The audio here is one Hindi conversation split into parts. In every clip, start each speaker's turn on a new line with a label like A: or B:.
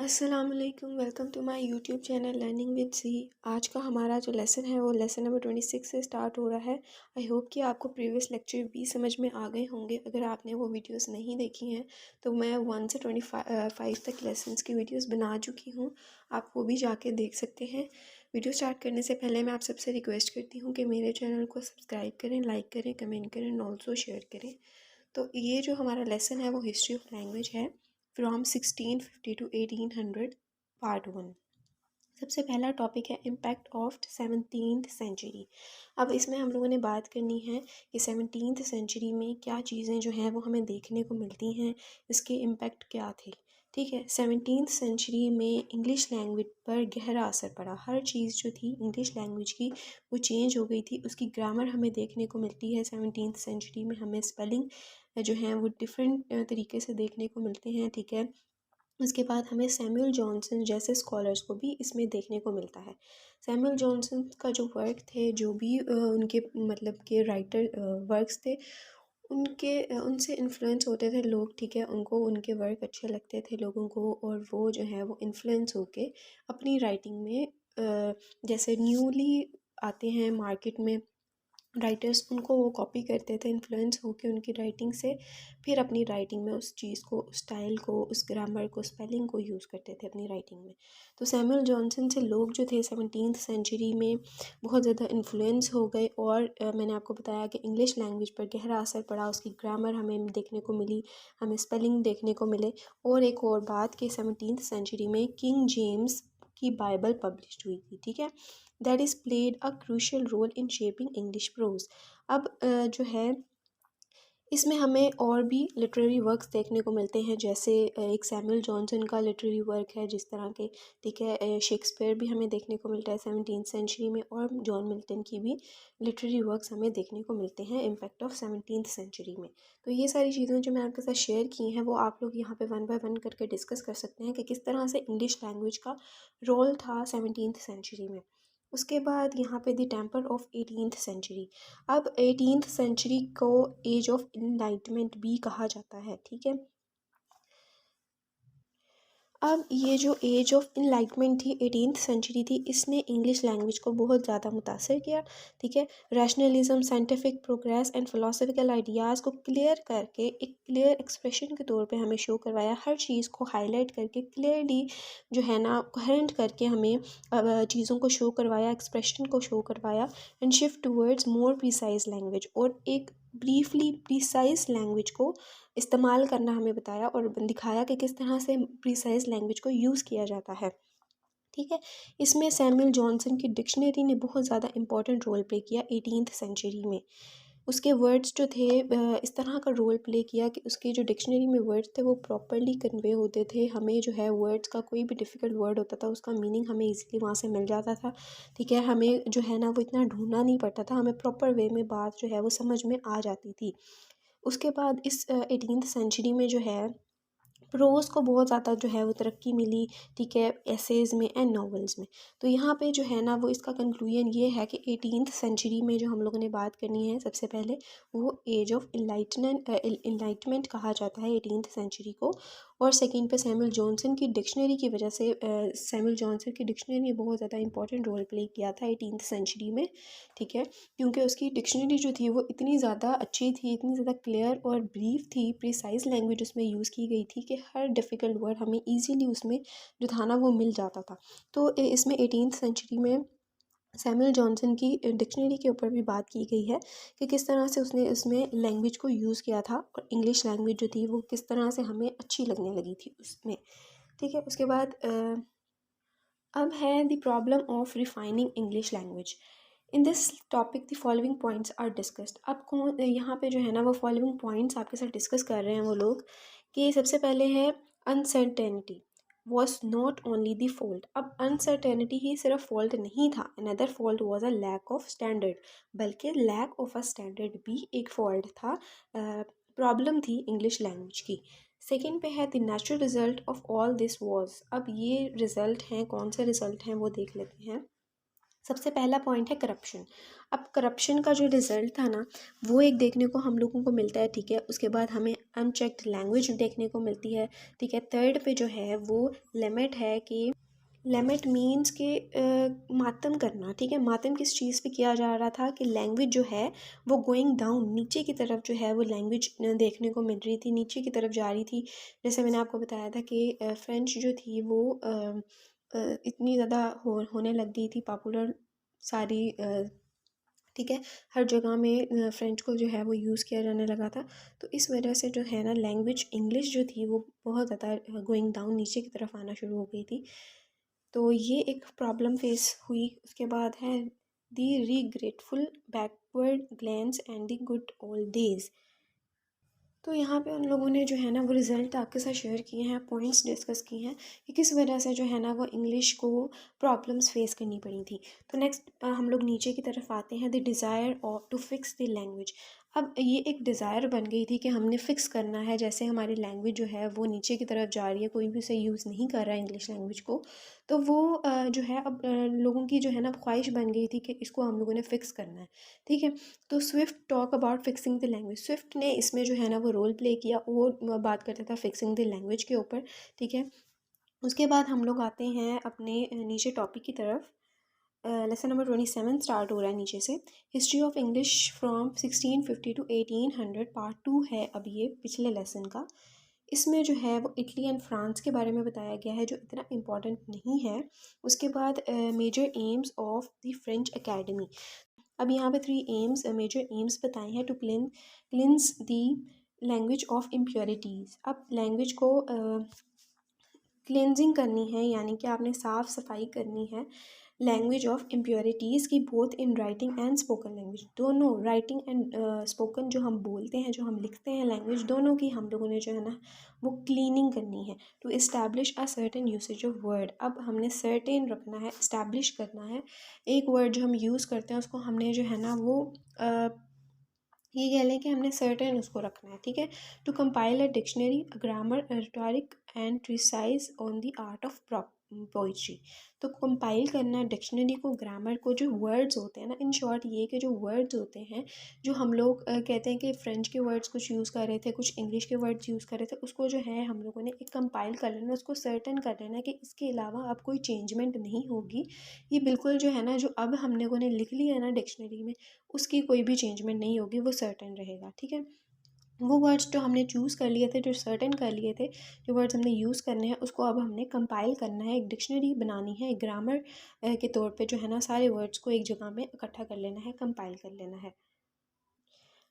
A: अस्सलामुअलैकुम, welcome to my YouTube channel learning with C. आज का हमारा जो लेसन है वो लेसन नंबर 26 से स्टार्ट हो रहा है। आई होप कि आपको प्रीवियस लेक्चर भी समझ में आ गए होंगे। अगर आपने वो वीडियोस नहीं देखी हैं तो मैं 1 से 25 तक लेसन्स की वीडियोस बना चुकी हूँ, आप वो भी जाके देख सकते हैं। वीडियो स्टार्ट करने से पहले मैं आप सबसे रिक्वेस्ट करती हूँ कि मेरे चैनल को सब्सक्राइब करें, लाइक करें, कमेंट करें एंड ऑल्सो शेयर करें। तो ये जो हमारा लेसन है वो हिस्ट्री ऑफ लैंग्वेज है, फ्रॉम 1650 टू 1800, पार्ट 1। सबसे पहला टॉपिक है इम्पैक्ट ऑफ 17th सेंचुरी। अब इसमें हम लोगों ने बात करनी है कि 17th सेंचुरी में क्या चीज़ें जो हैं वो हमें देखने को मिलती हैं, इसके इम्पैक्ट क्या थे। ठीक है, 17th सेंचुरी में इंग्लिश लैंग्वेज पर गहरा असर पड़ा। हर चीज़ जो थी इंग्लिश लैंग्वेज की वो चेंज हो गई थी। उसकी ग्रामर हमें देखने को मिलती है 17th सेंचुरी में। हमें स्पेलिंग जो हैं वो डिफरेंट तरीके से देखने को मिलते हैं। ठीक है, उसके बाद हमें सैमुअल जॉनसन जैसे स्कॉलर्स को भी इसमें देखने को मिलता है। सैमुअल जॉनसन का जो वर्क थे, जो भी उनके मतलब के राइटर वर्क्स थे, उनसे इन्फ्लुएंस होते थे लोग। ठीक है, उनको उनके वर्क अच्छे लगते थे लोगों को, और वो जो है वो इन्फ्लुएंस होके अपनी राइटिंग में जैसे न्यूली आते हैं मार्केट में राइटर्स, उनको वो कॉपी करते थे इन्फ्लुएंस होके उनकी राइटिंग से, फिर अपनी राइटिंग में उस चीज़ को, उस स्टाइल को, उस ग्रामर को, स्पेलिंग को यूज़ करते थे अपनी राइटिंग में। तो सैमुअल जॉनसन से लोग जो थे 17th सेंचुरी में बहुत ज़्यादा इन्फ्लुएंस हो गए, और मैंने आपको बताया कि इंग्लिश लैंग्वेज पर गहरा असर पड़ा। उसकी ग्रामर हमें देखने को मिली, हमें स्पेलिंग देखने को मिले। और एक और बात कि 17th सेंचुरी में किंग जेम्स की बाइबल पब्लिश हुई थी। ठीक है, that is played a crucial role in shaping English prose. अब जो है इसमें हमें और भी लिटरेरी वर्क्स देखने को मिलते हैं, जैसे एक सैमुअल जॉनसन का लिटरेरी वर्क है जिस तरह के। ठीक है, शेक्सपियर भी हमें देखने को मिलता है 17th सेंचुरी में, और जॉन मिल्टन की भी लिटरेरी वर्क्स हमें देखने को मिलते हैं इम्पैक्ट ऑफ 17th सेंचुरी में। तो ये सारी चीज़ें जो मैं आपके साथ शेयर की हैं वो आप लोग यहाँ पे 1 बाय 1 करके डिस्कस कर सकते हैं कि किस तरह से इंग्लिश लैंग्वेज का रोल था 17th सेंचुरी में। उसके बाद यहाँ पे the temper of 18th century. अब 18th सेंचुरी को एज ऑफ इनलाइटमेंट भी कहा जाता है। ठीक है, अब ये जो एज ऑफ इनलाइटमेंट थी, 18th सेंचुरी थी, इसने इंग्लिश लैंग्वेज को बहुत ज़्यादा मुतासर किया। ठीक है, rationalism, scientific progress and philosophical ideas को क्लियर करके एक क्लियर एक्सप्रेशन के तौर पे हमें शो करवाया। हर चीज़ को हाईलाइट करके क्लियरली जो है ना कोहेरेंट करके हमें चीज़ों को शो करवाया, एक्सप्रेशन को शो करवाया। And shift towards more precise language, और एक ब्रीफली प्रिसाइज लैंग्वेज को इस्तेमाल करना हमें बताया और दिखाया कि किस तरह से प्रिसाइज लैंग्वेज को यूज़ किया जाता है। ठीक है, इसमें सैमुअल जॉनसन की डिक्शनरी ने बहुत ज़्यादा इंपॉर्टेंट रोल प्ले किया 18th सेंचुरी में। उसके वर्ड्स जो थे इस तरह का रोल प्ले किया कि उसकी जो डिक्शनरी में वर्ड्स थे वो प्रॉपरली कन्वे होते थे। हमें जो है वर्ड्स का कोई भी डिफ़िकल्ट वर्ड होता था उसका मीनिंग हमें इजीली वहाँ से मिल जाता था। ठीक है, हमें जो है ना वो इतना ढूंढना नहीं पड़ता था, हमें प्रॉपर वे में बात जो है वो समझ में आ जाती थी। उसके बाद इस 18th सेंचुरी में जो है प्रोज़ को बहुत ज़्यादा जो है वो तरक्की मिली। ठीक है, एसेज में एंड नॉवेल्स में। तो यहाँ पे जो है ना वो इसका कंक्लूजन ये है कि 18th सेंचुरी में जो हम लोगों ने बात करनी है, सबसे पहले वो एज ऑफ इनलाइटमेंट कहा जाता है 18th सेंचुरी को। और सेकंड पे सैमुअल जॉनसन की डिक्शनरी की वजह से, सैमुअल जॉनसन की डिक्शनरी ने बहुत ज़्यादा इंपॉर्टेंट रोल प्ले किया था 18th सेंचुरी में। ठीक है, क्योंकि उसकी डिक्शनरी जो थी वो इतनी ज़्यादा अच्छी थी, इतनी ज़्यादा क्लियर और ब्रीफ थी, प्रिसाइज लैंग्वेज उसमें यूज़ की गई थी कि हर डिफ़िकल्ट वर्ड हमें इजीली उसमें जो था ना वो मिल जाता था। तो इसमें 18th सेंचुरी में सैमुअल जॉनसन की डिक्शनरी के ऊपर भी बात की गई है कि किस तरह से उसने इसमें लैंग्वेज को यूज़ किया था, और इंग्लिश लैंग्वेज जो थी वो किस तरह से हमें अच्छी लगने लगी थी उसमें। ठीक है, उसके बाद अब है the problem of refining English language. In this topic the following points are discussed. अब कौन यहाँ पे जो है ना वो फॉलोइंग पॉइंट्स आपके साथ डिस्कस कर रहे हैं वो लोग, कि सबसे पहले है uncertainty was not only the fault. अब अनसर्टेनिटी ही सिर्फ फॉल्ट नहीं था, another fault was a lack of standard, बल्कि लैक ऑफ अ स्टैंडर्ड भी एक फॉल्ट था, प्रॉब्लम थी इंग्लिश लैंग्वेज की। सेकेंड पे है the natural result of all this was. अब ये रिजल्ट हैं, कौन से रिजल्ट हैं वो देख लेते हैं। सबसे पहला पॉइंट है करप्शन। अब करप्शन का जो रिज़ल्ट था ना, वो एक देखने को हम लोगों को मिलता है, ठीक है। उसके बाद हमें अनचेक्ड लैंग्वेज देखने को मिलती है, ठीक है। थर्ड पे जो है वो लिमिट है कि लिमिट मीन्स के मातम करना, ठीक है। मातम किस चीज़ पे किया जा रहा था कि लैंग्वेज जो है वो गोइंग डाउन, नीचे की तरफ जो है वो लैंग्वेज देखने को मिल रही थी, नीचे की तरफ जा रही थी। जैसे मैंने आपको बताया था कि फ्रेंच जो थी वो इतनी ज़्यादा होने लग गई थी पॉपुलर, सारी ठीक है, हर जगह में फ्रेंच को जो है वो यूज़ किया जाने लगा था। तो इस वजह से जो है ना लैंग्वेज इंग्लिश जो थी वो बहुत ज़्यादा गोइंग डाउन, नीचे की तरफ आना शुरू हो गई थी। तो ये एक प्रॉब्लम फेस हुई। उसके बाद है the regretful backward glance and the good old days. तो यहाँ पे उन लोगों ने जो है ना वो रिज़ल्ट आपके साथ शेयर किए हैं, पॉइंट्स डिस्कस किए हैं कि किस वजह से जो है ना वो इंग्लिश को प्रॉब्लम्स फेस करनी पड़ी थी। तो नेक्स्ट हम लोग नीचे की तरफ आते हैं, the desire of to fix the language. अब ये एक डिज़ायर बन गई थी कि हमने फ़िक्स करना है, जैसे हमारी लैंग्वेज जो है वो नीचे की तरफ जा रही है, कोई भी उसे यूज़ नहीं कर रहा है इंग्लिश लैंग्वेज को। तो वो जो है अब लोगों की जो है ना ख्वाहिश बन गई थी कि इसको हम लोगों ने फ़िक्स करना है, ठीक है। तो Swift talk about fixing the language. Swift ने इसमें जो है ना वो रोल प्ले किया, वो बात करता था फिक्सिंग द लैंग्वेज के ऊपर, ठीक है। उसके बाद हम लोग आते हैं अपने नीचे टॉपिक की तरफ। लेसन नंबर 27 स्टार्ट हो रहा है नीचे से। History of English from 1650 to 1800, part 2 है अब ये पिछले लेसन का। इसमें जो है वो इटली एंड फ्रांस के बारे में बताया गया है, जो इतना इम्पोर्टेंट नहीं है। उसके बाद major aims of the French academy. अब यहाँ पे 3 एम्स, मेजर एम्स बताए हैं। To cleanse the language of impurities. अब लैंग्वेज को क्लेंजिंग करनी है, यानी कि आपने साफ़ सफाई करनी है लैंग्वेज ऑफ इम्प्योरिटीज़ की, both in writing and spoken language. दोनों राइटिंग एंड स्पोकन, जो हम बोलते हैं, जो हम लिखते हैं लैंग्वेज, दोनों की हम लोगों ने जो है ना वो क्लीनिंग करनी है। To establish a certain usage of word. अब हमने सर्टेन रखना है, इस्टेब्लिश करना है। एक वर्ड जो हम यूज़ करते हैं उसको हमने जो है ना वो ये कह लें कि हमने सर्टेन उसको रखना है, ठीक है। To compile a dictionary, grammar, rhetoric and treatise on the art of poetry. तो कंपाइल करना डिक्शनरी को, ग्रामर को, जो वर्ड्स होते हैं ना, इन शॉर्ट ये कि जो वर्ड्स होते हैं, जो हम लोग कहते हैं कि फ्रेंच के वर्ड्स कुछ यूज़ कर रहे थे, कुछ इंग्लिश के वर्ड्स यूज़ कर रहे थे, उसको जो है हम लोगों ने एक कंपाइल कर लेना, उसको सर्टेन कर लेना कि इसके अलावा अब कोई चेंजमेंट नहीं होगी। ये बिल्कुल जो है ना जो अब हम लोगों ने लिख लिया है ना डिक्शनरी में, उसकी कोई भी चेंजमेंट नहीं होगी, वो सर्टेन रहेगा, ठीक है। वो वर्ड्स जो हमने चूज़ कर लिए थे, जो सर्टेन कर लिए थे, जो वर्ड्स हमने यूज़ करने हैं, उसको अब हमने कंपाइल करना है, एक डिक्शनरी बनानी है, एक ग्रामर के तौर पे जो है ना सारे वर्ड्स को एक जगह में इकट्ठा कर लेना है, कंपाइल कर लेना है।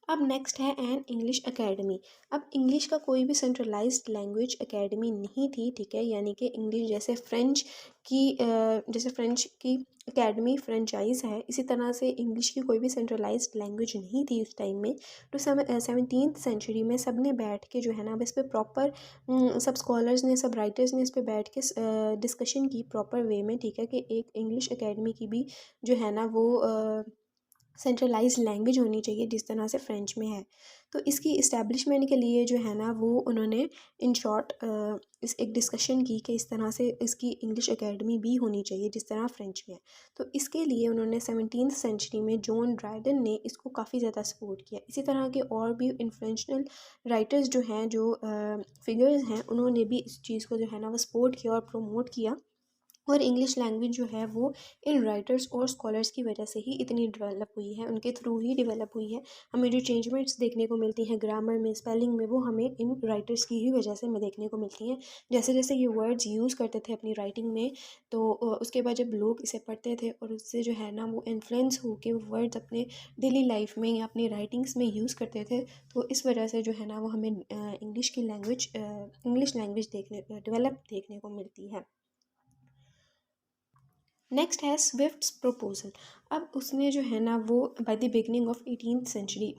A: अब नेक्स्ट है एन इंग्लिश एकेडमी। अब इंग्लिश का कोई भी सेंट्रलाइज्ड लैंग्वेज एकेडमी नहीं थी, ठीक है। यानी कि इंग्लिश जैसे फ्रेंच की जैसे फ्रेंच की एकेडमी फ्रेंचाइज है, इसी तरह से इंग्लिश की कोई भी सेंट्रलाइज्ड लैंग्वेज नहीं थी उस टाइम में। तो 17th सेंचुरी में सब ने बैठ के जो है ना अब इस पर प्रॉपर, सब स्कॉलर्स ने, सब राइटर्स ने इस पर बैठ के डिस्कशन की प्रॉपर वे में, ठीक है, कि एक इंग्लिश एकेडमी की भी जो है ना वो सेंट्रलाइज्ड लैंग्वेज होनी चाहिए, जिस तरह से फ्रेंच में है। तो इसकी इस्टेब्लिशमेंट के लिए जो है ना वो उन्होंने इन शॉर्ट इस एक डिस्कशन की कि इस तरह से इसकी इंग्लिश एकेडमी भी होनी चाहिए जिस तरह फ्रेंच में है। तो इसके लिए उन्होंने 17th सेंचुरी में जॉन ड्राइडन ने इसको काफ़ी ज़्यादा सपोर्ट किया। इसी तरह के और भी इन्फ्लुएंशियल राइटर्स जो हैं, जो फिगर्स हैं, उन्होंने भी इस चीज़ को जो है ना वो सपोर्ट किया और प्रमोट किया। और इंग्लिश लैंग्वेज जो है वो इन राइटर्स और स्कॉलर्स की वजह से ही इतनी डेवलप हुई है, उनके थ्रू ही डेवलप हुई है। हमें जो चेंजमेंट्स देखने को मिलती हैं ग्रामर में, स्पेलिंग में, वो हमें इन राइटर्स की ही वजह से हमें देखने को मिलती हैं। जैसे जैसे ये वर्ड्स यूज़ करते थे अपनी राइटिंग में, तो उसके बाद जब लोग इसे पढ़ते थे और उससे जो है ना वो इन्फ्लुएंस हो के वो वर्ड्स अपने डेली लाइफ में या अपनी राइटिंग्स में यूज़ करते थे। तो इस वजह से जो है ना वो हमें इंग्लिश लैंग्वेज डेवलप देखने को मिलती है। नेक्स्ट है स्विफ्ट्स प्रपोजल। अब उसने जो है ना वो by the beginning of 18th century,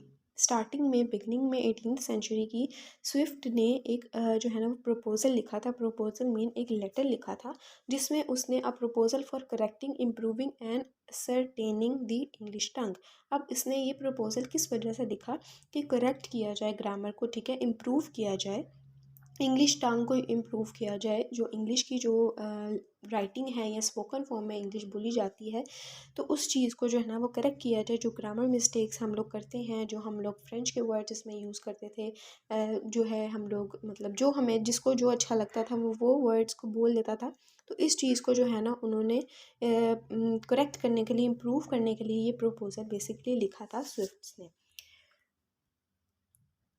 A: beginning में 18th सेंचुरी की, स्विफ्ट ने एक जो है ना वो प्रपोजल लिखा था। प्रपोजल मीन एक लेटर लिखा था, जिसमें उसने a proposal for correcting, improving and ascertaining the English tongue. अब इसने ये प्रपोजल किस वजह से लिखा कि करेक्ट किया जाए ग्रामर को, ठीक है, इम्प्रूव किया जाए इंग्लिश टंग को इम्प्रूव किया जाए, जो इंग्लिश की जो राइटिंग है या स्पोकन फॉर्म में इंग्लिश बोली जाती है, तो उस चीज़ को जो है ना वो करेक्ट किया जाए। जो ग्रामर मिस्टेक्स हम लोग करते हैं, जो हम लोग फ्रेंच के वर्ड्स इसमें यूज़ करते थे, जो है हम लोग मतलब जो हमें जिसको जो अच्छा लगता था वो वर्ड्स को बोल देता था। तो इस चीज़ को जो है ना उन्होंने करेक्ट करने के लिए, इम्प्रूव करने के लिए ये प्रपोज़ल बेसिकली लिखा था स्विफ्ट्स ने।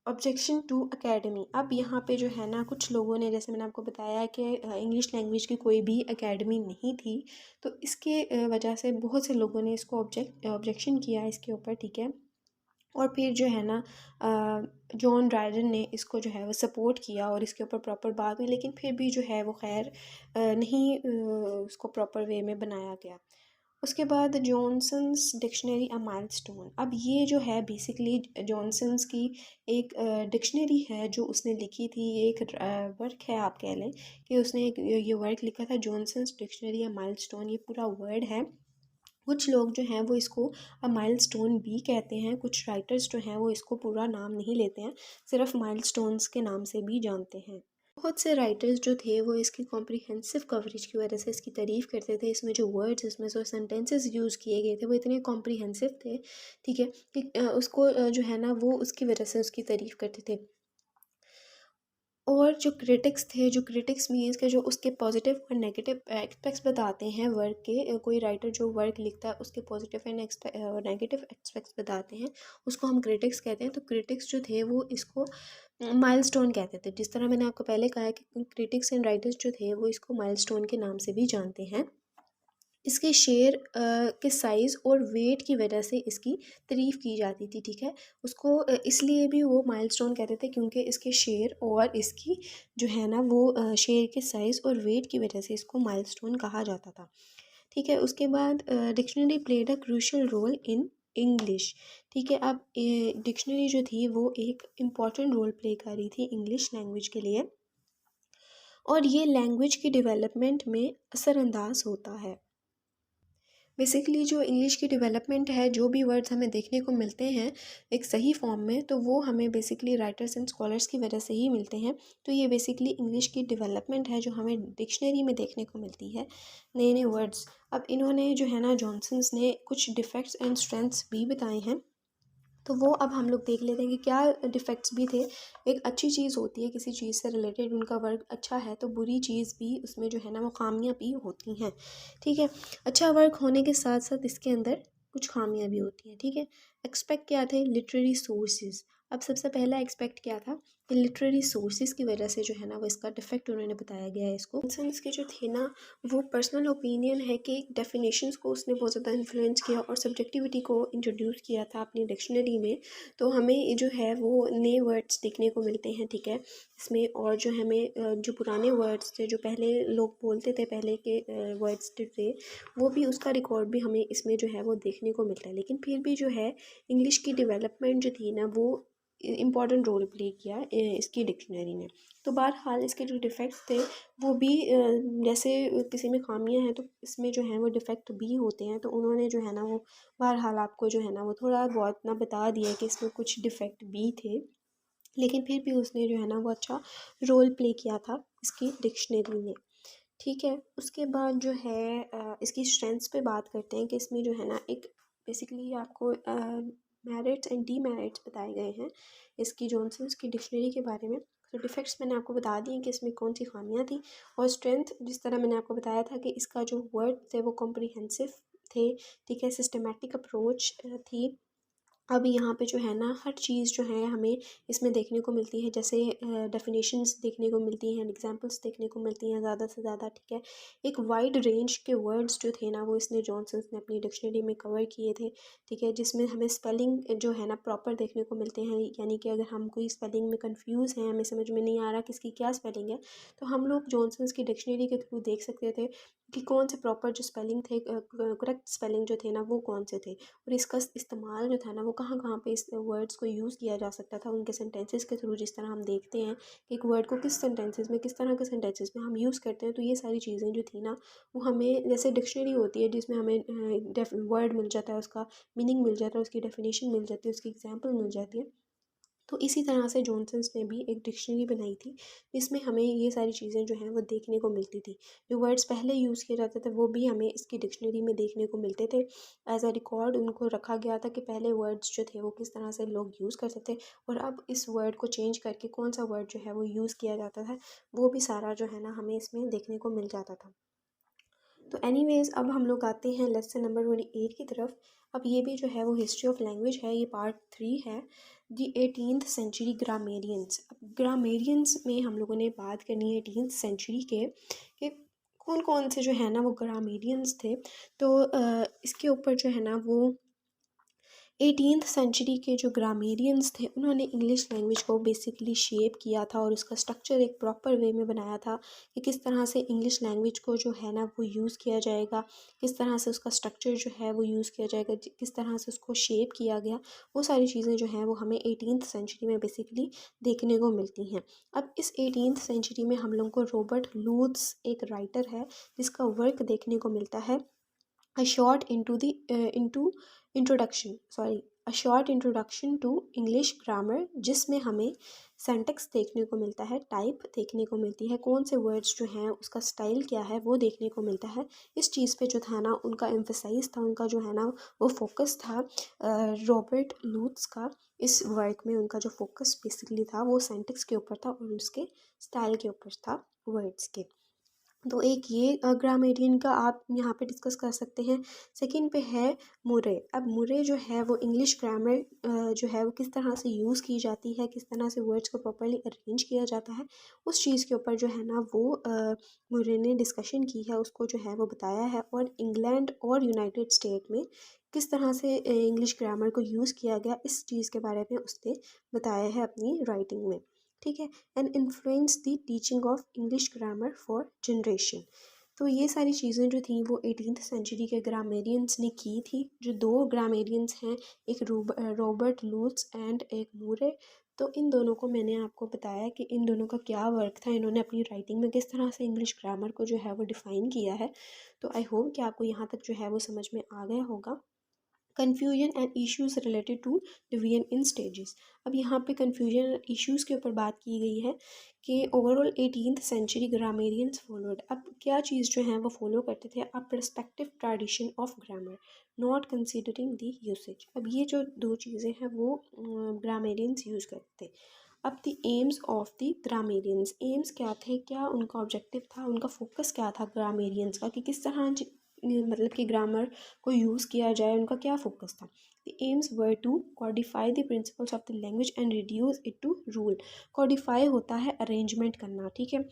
A: Objection to academy. अब यहाँ पे जो है ना कुछ लोगों ने, जैसे मैंने आपको बताया कि इंग्लिश लैंग्वेज की कोई भी एकेडमी नहीं थी, तो इसके वजह से बहुत से लोगों ने इसको ऑब्जेक्शन किया इसके ऊपर, ठीक है। और फिर जो है ना जॉन ड्राइडन ने इसको जो है वो सपोर्ट किया और इसके ऊपर प्रॉपर बात हुई, लेकिन फिर भी जो है वो खैर नहीं उसको प्रॉपर वे में बनाया गया। उसके बाद जॉनसन्स डिक्शनरी अ माइलस्टोन। अब ये जो है बेसिकली जॉनसन्स की एक डिक्शनरी है जो उसने लिखी थी, एक वर्क है आप कह लें कि उसने एक ये वर्क लिखा था, जॉनसन्स डिक्शनरी अ माइलस्टोन। ये पूरा वर्ड है। कुछ लोग जो हैं वो इसको अ माइलस्टोन भी कहते हैं, कुछ राइटर्स जो हैं वो इसको पूरा नाम नहीं लेते हैं, सिर्फ माइलस्टोन्स के नाम से भी जानते हैं। बहुत से राइटर्स जो थे वो इसकी कॉम्प्रिहेंसिव कवरेज की वजह से इसकी तारीफ़ करते थे। इसमें जो वर्ड्स, इसमें जो सेंटेंसेस यूज़ किए गए थे वो इतने कॉम्प्रिहेंसिव थे, ठीक है, कि उसको जो है ना वो उसकी वजह से उसकी तारीफ़ करते थे। और जो क्रिटिक्स थे, जो क्रिटिक्स मीन्स के जो उसके पॉजिटिव और नेगेटिव एस्पेक्ट्स बताते हैं वर्क के, कोई राइटर जो वर्क लिखता है उसके पॉजिटिव एंड नेगेटिव एस्पेक्ट्स बताते हैं, उसको हम क्रिटिक्स कहते हैं। तो क्रिटिक्स जो थे वो इसको माइलस्टोन कहते थे। जिस तरह मैंने आपको पहले कहा है कि क्रिटिक्स एंड राइटर्स जो थे वो इसको माइलस्टोन के नाम से भी जानते हैं। इसके शेर के साइज़ और वेट की वजह से इसकी तारीफ़ की जाती थी, ठीक है। उसको इसलिए भी वो माइलस्टोन कहते थे क्योंकि इसके शेर और इसकी जो है ना वो शेर के साइज़ और वेट की वजह से इसको माइलस्टोन कहा जाता था, ठीक है। उसके बाद dictionary played a crucial role in English, ठीक है। अब डिक्शनरी जो थी वो एक इम्पॉर्टेंट रोल प्ले कर रही थी इंग्लिश लैंग्वेज के लिए, और ये लैंग्वेज की डेवलपमेंट में असरअंदाज होता है। बेसिकली जो इंग्लिश की डेवलपमेंट है, जो भी वर्ड्स हमें देखने को मिलते हैं एक सही फॉर्म में, तो वो हमें बेसिकली राइटर्स एंड स्कॉलर्स की वजह से ही मिलते हैं। तो ये बेसिकली इंग्लिश की डेवलपमेंट है जो हमें डिक्शनरी में देखने को मिलती है, नए नए वर्ड्स। अब इन्होंने जो है ना जॉनसन्स ने कुछ डिफेक्ट्स एंड स्ट्रेंथ्स भी बताए हैं, तो वो अब हम लोग देख लेते हैं कि क्या डिफेक्ट्स भी थे। एक अच्छी चीज़ होती है किसी चीज़ से रिलेटेड, उनका वर्क अच्छा है, तो बुरी चीज़ भी उसमें जो है ना वो खामियां भी होती हैं, ठीक है। अच्छा वर्क होने के साथ साथ इसके अंदर कुछ खामियां भी होती हैं, ठीक है। एक्सपेक्ट क्या थे? Literary sources. अब सबसे पहला एक्सपेक्ट क्या था कि लिटरेरी सोर्सेज की वजह से जो है ना वो इसका डिफेक्ट उन्होंने बताया गया है इसको। सेंस के जो थे ना वो पर्सनल ओपिनियन है कि डेफिनेशंस को उसने बहुत ज़्यादा इन्फ्लुएंस किया और सब्जेक्टिविटी को इंट्रोड्यूस किया था अपनी डिक्शनरी में। तो हमें ये जो है वो नए वर्ड्स देखने को मिलते हैं, ठीक है, इसमें। और जो हमें जो पुराने वर्ड्स थे, जो पहले लोग बोलते थे, पहले के वर्ड्स थे, वो भी उसका रिकॉर्ड भी हमें इसमें जो है वो देखने को मिलता है। लेकिन फिर भी जो है इंग्लिश की डेवलपमेंट जो थी ना वो इम्पॉर्टेंट रोल प्ले किया इसकी डिक्शनरी ने। तो बहरहाल इसके जो डिफेक्ट्स थे वो भी जैसे किसी में खामियां हैं तो इसमें जो है वो डिफेक्ट भी होते हैं, तो उन्होंने जो है ना वो बहरहाल आपको जो है ना वो थोड़ा बहुत ना बता दिया कि इसमें कुछ डिफेक्ट भी थे, लेकिन फिर भी उसने जो है ना वो अच्छा रोल प्ले किया था इसकी डिक्शनरी ने, ठीक है। उसके बाद जो है इसकी स्ट्रेंथ्स पे बात करते हैं कि इसमें जो है ना एक बेसिकली आपको मेरिट्स एंड डीमेरिट्स बताए गए हैं इसकी जॉनसन्स की डिक्शनरी के बारे में। तो डिफेक्ट्स मैंने आपको बता दिए कि इसमें कौन सी खामियां थी, और स्ट्रेंथ जिस तरह मैंने आपको बताया था कि इसका जो वर्ड थे वो कॉम्प्रिहेंसिव थे, ठीक है, सिस्टमेटिक अप्रोच थी। अब यहाँ पे जो है ना हर चीज़ जो है हमें इसमें देखने को मिलती है, जैसे डेफिनेशंस देखने को मिलती हैं, एग्जांपल्स देखने को मिलती हैं ज़्यादा से ज़्यादा, ठीक है। एक वाइड रेंज के वर्ड्स जो थे ना वो इसने जॉनसन्स ने अपनी डिक्शनरी में कवर किए थे, ठीक है, जिसमें हमें स्पेलिंग जो है ना प्रॉपर देखने को मिलते हैं। यानी कि अगर हम कोई स्पेलिंग में कंफ्यूज हैं, हमें समझ में नहीं आ रहा किसकी क्या स्पेलिंग है, तो हम लोग जॉनसन्स की डिक्शनरी के थ्रू देख सकते थे कि कौन से प्रॉपर जो स्पेलिंग थे, करेक्ट स्पेलिंग जो थे ना वो कौन से थे, और इसका इस्तेमाल जो था ना वो कहाँ कहाँ पे इस वर्ड्स को यूज़ किया जा सकता था उनके सेंटेंसेस के थ्रू। जिस तरह हम देखते हैं कि एक वर्ड को किस सेंटेंसेस में, किस तरह के सेंटेंसेस में हम यूज़ करते हैं, तो ये सारी चीज़ें जो थी ना वो हमें, जैसे डिक्शनरी होती है जिसमें हमें वर्ड मिल जाता है, उसका मीनिंग मिल जाता है, उसकी डेफिनेशन मिल जाती है, उसकी एग्जाम्पल मिल जाती है, तो इसी तरह से जॉनसन्स ने भी एक डिक्शनरी बनाई थी जिसमें हमें ये सारी चीज़ें जो हैं वो देखने को मिलती थी। जो वर्ड्स पहले यूज़ किए जाते थे वो भी हमें इसकी डिक्शनरी में देखने को मिलते थे। एज अ रिकॉर्ड उनको रखा गया था कि पहले वर्ड्स जो थे वो किस तरह से लोग यूज़ करते थे और अब इस वर्ड को चेंज करके कौन सा वर्ड जो है वो यूज़ किया जाता था, वो भी सारा जो है ना हमें इसमें देखने को मिल जाता था। तो एनीवेज़ अब हम लोग आते हैं लेसन नंबर 28 की तरफ। अब ये भी जो है वो हिस्ट्री ऑफ लैंग्वेज है, ये पार्ट 3 है, दी 18th सेंचुरी ग्रामेरियंस। अब ग्रामेरियंस में हम लोगों ने बात करनी है 18th सेंचुरी के कि कौन कौन से जो है ना वो ग्रामेरियंस थे। तो इसके ऊपर जो है ना वो 18th सेंचुरी के जो ग्रामेरियंस थे उन्होंने इंग्लिश लैंग्वेज को बेसिकली शेप किया था और उसका स्ट्रक्चर एक प्रॉपर वे में बनाया था कि किस तरह से इंग्लिश लैंग्वेज को जो है ना वो यूज़ किया जाएगा, किस तरह से उसका स्ट्रक्चर जो है वो यूज़ किया जाएगा, किस तरह से उसको शेप किया गया। वो सारी चीज़ें जो हैं वो हमें 18th सेंचुरी में बेसिकली देखने को मिलती हैं। अब इस 18th सेंचुरी में हम लोग को रॉबर्ट लूथ्स एक राइटर है जिसका वर्क देखने को मिलता है, a short into the into introduction sorry a short introduction to English grammar, जिसमें हमें सेंटेक्स देखने को मिलता है, टाइप देखने को मिलती है, कौन से वर्ड्स जो हैं उसका स्टाइल क्या है वो देखने को मिलता है। इस चीज़ पे जो था ना उनका एम्फेसाइज था, उनका जो है ना वो फोकस था रॉबर्ट लूथ्स का। इस वर्क में उनका जो फोकस बेसिकली था वो सेंटेक्स के ऊपर था और उसके स्टाइल के ऊपर था, वर्ड्स के। तो एक ये ग्रामेरियन का आप यहाँ पे डिस्कस कर सकते हैं। सेकंड पे है मुरे। अब मुरे जो है वो इंग्लिश ग्रामर जो है वो किस तरह से यूज़ की जाती है, किस तरह से वर्ड्स को प्रॉपर्ली अरेंज किया जाता है, उस चीज़ के ऊपर जो है ना वो मुरे ने डिस्कशन की है, उसको जो है वो बताया है। और इंग्लैंड और यूनाइटेड स्टेट में किस तरह से इंग्लिश ग्रामर को यूज़ किया गया, इस चीज़ के बारे में उसने बताया है अपनी राइटिंग में। ठीक है। And influence the teaching of English grammar for generation. तो ये सारी चीज़ें जो थी वो 18th सेंचुरी के ग्रामेरियंस ने की थी। जो दो ग्रामेरियंस हैं, एक रॉबर्ट लूथ्स एंड एक मूरे। तो इन दोनों को मैंने आपको बताया कि इन दोनों का क्या वर्क था, इन्होंने अपनी राइटिंग में किस तरह से इंग्लिश ग्रामर को जो है वो डिफ़ाइन किया है। तो आई होप कि आपको यहाँ तक जो है वो समझ में आ गया होगा। Confusion and issues related to division in stages. अब यहाँ पे कन्फ्यूजन और इश्यूज़ के ऊपर बात की गई है कि overall 18th century grammarians followed. अब क्या चीज़ जो है वो फॉलो करते थे, अब perspective tradition of grammar not considering the usage. अब ये जो दो चीज़ें हैं वो ग्रामेरियंस यूज़ करते थे। अब the aims of the grammarians, aims क्या थे, क्या उनका ऑब्जेक्टिव था, उनका फोकस क्या था ग्रामेरियंस का, कि किस तरह मतलब कि ग्रामर को यूज़ किया जाए, उनका क्या फोकस था। The aims were to codify the principles of the language and reduce it to rule. Codify होता है अरेंजमेंट करना, ठीक है।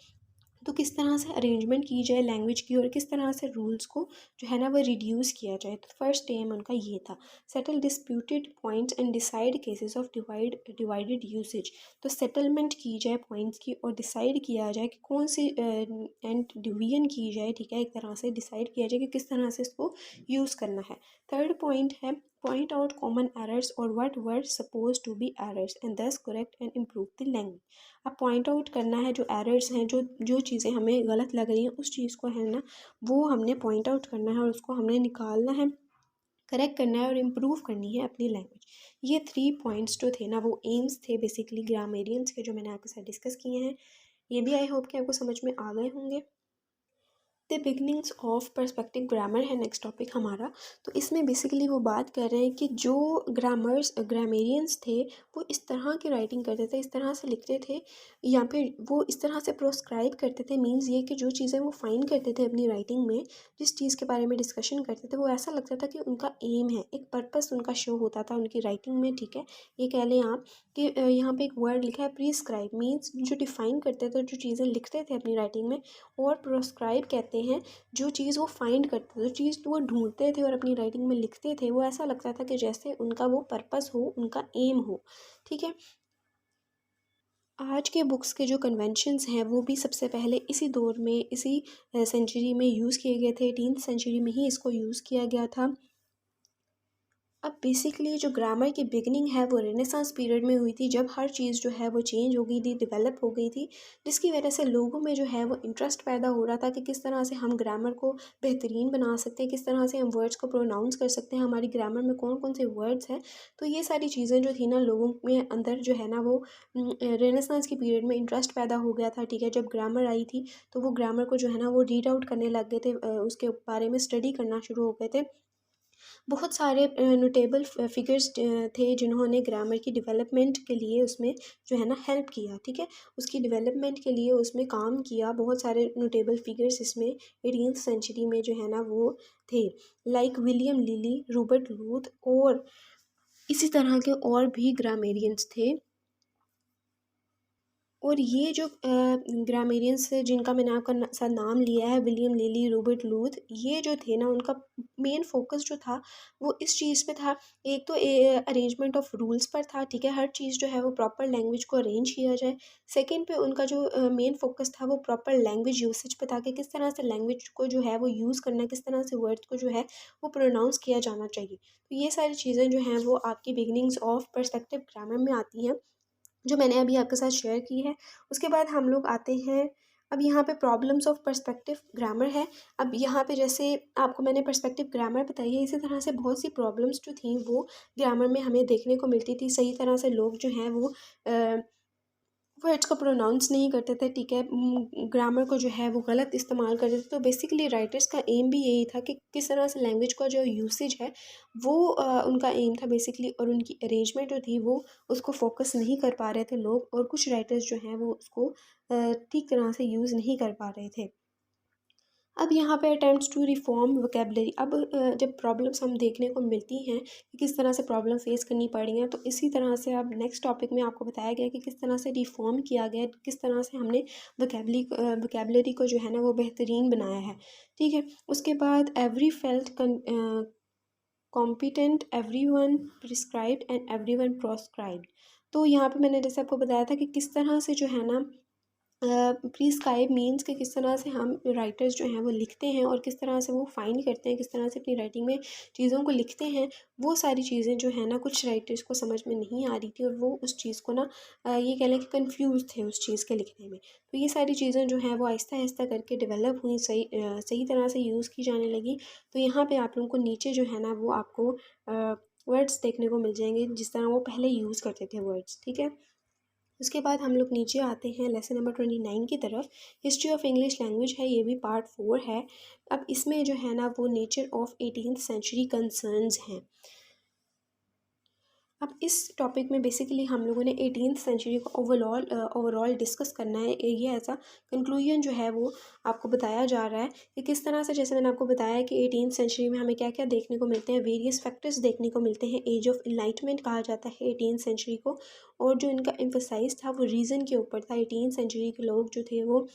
A: तो किस तरह से अरेंजमेंट की जाए लैंग्वेज की और किस तरह से रूल्स को जो है ना वो रिड्यूस किया जाए। तो फर्स्ट एम उनका ये था। Settle disputed points and decide cases of divided usage. तो सेटलमेंट की जाए पॉइंट्स की और डिसाइड किया जाए कि कौन सी एंड डिवीजन की जाए, ठीक है, एक तरह से डिसाइड किया जाए कि किस तरह से इसको यूज़ करना है। थर्ड पॉइंट है पॉइंट आउट कॉमन एरर्स और what were suppose to be errors and thus correct and improve the language. अब पॉइंट आउट करना है जो एरर्स हैं, जो जो चीज़ें हमें गलत लग रही हैं उस चीज़ को है ना वो हमने पॉइंट आउट करना है और उसको हमने निकालना है, करेक्ट करना है और इम्प्रूव करनी है अपनी लैंग्वेज। ये 3 पॉइंट्स जो थे ना वो एम्स थे बेसिकली ग्रामेरियंस के, जो मैंने आपके साथ डिस्कस किए हैं। ये भी आई होप कि आपको समझ में आ गए होंगे। The beginnings of perspective grammar है नेक्स्ट टॉपिक हमारा। तो इसमें बेसिकली वो बात कर रहे हैं कि जो ग्रामेरियंस थे वो इस तरह की राइटिंग करते थे, इस तरह से लिखते थे या फिर वो इस तरह से प्रोस्क्राइब करते थे। मीन्स ये कि जो चीज़ें वो फाइंड करते थे अपनी राइटिंग में, जिस चीज़ के बारे में डिस्कशन करते थे, वो ऐसा लगता था कि उनका एम है, एक पर्पस उनका शो होता था उनकी राइटिंग में, ठीक है। ये कह लें आप कि यहाँ पे एक वर्ड लिखा है प्रिस्क्राइब, मीन्स जो डिफ़ाइन करते थे, जो चीज़ें लिखते थे अपनी राइटिंग में। और प्रोस्क्राइब कहते हैं जो चीज़ वो फाइंड करते थे, जो चीज़ वो ढूंढते थे और अपनी राइटिंग में लिखते थे, वो ऐसा लगता था कि जैसे उनका वो पर्पस हो, उनका एम हो, ठीक है। आज के बुक्स के जो कन्वेंशंस हैं वो भी सबसे पहले इसी दौर में, इसी सेंचुरी में यूज़ किए गए थे। 18th सेंचुरी में ही इसको यूज़ किया गया था। अब बेसिकली जो ग्रामर की बिगनिंग है वो रेनेसांस पीरियड में हुई थी, जब हर चीज़ जो है वो चेंज हो गई थी, डेवलप हो गई थी, जिसकी वजह से लोगों में जो है वो इंटरेस्ट पैदा हो रहा था कि किस तरह से हम ग्रामर को बेहतरीन बना सकते हैं, किस तरह से हम वर्ड्स को प्रोनाउंस कर सकते हैं, हमारी ग्रामर में कौन कौन से वर्ड्स हैं। तो ये सारी चीज़ें जो थी ना, लोगों में अंदर जो है ना वो रेनेसांस की पीरियड में इंटरेस्ट पैदा हो गया था। ठीक है, जब ग्रामर आई थी तो वो ग्रामर को जो है ना वो रीड आउट करने लग गए थे, उसके बारे में स्टडी करना शुरू हो गए थे। बहुत सारे नोटेबल फिगर्स थे जिन्होंने ग्रामर की डेवलपमेंट के लिए उसमें जो है ना हेल्प किया। ठीक है, उसकी डेवलपमेंट के लिए उसमें काम किया। बहुत सारे नोटेबल फिगर्स इसमें 18th सेंचुरी में जो है ना वो थे, लाइक विलियम लिली, रॉबर्ट लूथ, और इसी तरह के और भी ग्रामेरियंस थे। और ये जो ग्रामेरियंस थे जिनका मैंने आपका साथ नाम लिया है, विलियम लिली, रॉबर्ट लूथ, ये जो थे ना उनका मेन फोकस जो था वो इस चीज़ पे था। एक तो अरेंजमेंट ऑफ रूल्स पर था। ठीक है, हर चीज़ जो है वो प्रॉपर लैंग्वेज को अरेंज किया जाए। सेकंड पे उनका जो मेन फोकस था वो प्रॉपर लैंग्वेज यूसेज पे था कि किस तरह से लैंग्वेज को जो है वो यूज़ करना है, किस तरह से वर्ड्स को जो है वो प्रोनाउंस किया जाना चाहिए। तो ये सारी चीज़ें जो हैं वो आपकी बिगनिंग्स ऑफ पर्सपेक्टिव ग्रामर में आती हैं, जो मैंने अभी आपके साथ शेयर की है। उसके बाद हम लोग आते हैं, अब यहाँ पे प्रॉब्लम्स ऑफ पर्सपेक्टिव ग्रामर है। अब यहाँ पे जैसे आपको मैंने पर्सपेक्टिव ग्रामर बताई है, इसी तरह से बहुत सी प्रॉब्लम्स जो थी वो ग्रामर में हमें देखने को मिलती थी। सही तरह से लोग जो हैं वो वर्ड्स को प्रोनाउंस नहीं करते थे। ठीक है, ग्रामर को जो है वो गलत इस्तेमाल करते थे। तो बेसिकली राइटर्स का एम भी यही था कि किस तरह से लैंग्वेज का जो यूसेज है वो उनका एम था बेसिकली, और उनकी अरेंजमेंट जो थी वो उसको फोकस नहीं कर पा रहे थे लोग, और कुछ राइटर्स जो हैं वो उसको ठीक तरह से यूज़ नहीं कर पा रहे थे। अब यहाँ पे अटेम्प्ट्स टू रिफॉर्म वोकेबलरी। अब जब प्रॉब्लम्स हम देखने को मिलती हैं कि किस तरह से प्रॉब्लम फेस करनी पड़ी हैं, तो इसी तरह से अब नेक्स्ट टॉपिक में आपको बताया गया कि किस तरह से रिफॉर्म किया गया, किस तरह से हमने वोकेबलरी को जो है ना वो बेहतरीन बनाया है। ठीक है, उसके बाद every felt competent, every one prescribed and every one proscribed. तो यहाँ पे मैंने जैसे आपको बताया था कि किस तरह से जो है ना प्रिस्क्राइब मीन्स कि किस तरह से हम राइटर्स जो हैं वो लिखते हैं, और किस तरह से वो फाइंड करते हैं, किस तरह से अपनी राइटिंग में चीज़ों को लिखते हैं। वो सारी चीज़ें जो है ना कुछ राइटर्स को समझ में नहीं आ रही थी, और वो उस चीज़ को ना ये कह लें कि कंफ्यूज थे उस चीज़ के लिखने में। तो ये सारी चीज़ें जो हैं वो आहिस्ता आहिस्ता करके डेवलप हुई, सही तरह से यूज़ की जाने लगी। तो यहाँ पे आप लोगों को नीचे जो है ना वो आपको वर्ड्स देखने को मिल जाएंगे जिस तरह वो पहले यूज़ करते थे वर्ड्स। ठीक है, उसके बाद हम लोग नीचे आते हैं लेसन नंबर 29 की तरफ। हिस्ट्री ऑफ इंग्लिश लैंग्वेज है, ये भी पार्ट 4 है। अब इसमें जो है ना वो nature of 18th century concerns हैं। अब इस टॉपिक में बेसिकली हम लोगों ने 18th सेंचुरी को ओवरऑल डिस्कस करना है। ये ऐसा कंक्लूजन जो है वो आपको बताया जा रहा है कि किस तरह से, जैसे मैंने आपको बताया कि 18th सेंचुरी में हमें क्या क्या देखने को मिलते हैं, वेरियस फैक्टर्स देखने को मिलते हैं। एज ऑफ इनलाइटमेंट कहा जाता है 18th सेंचुरी को, और जो इनका एम्फोसाइज था वो रीज़न के ऊपर था। 18th सेंचुरी के लोग जो थे वो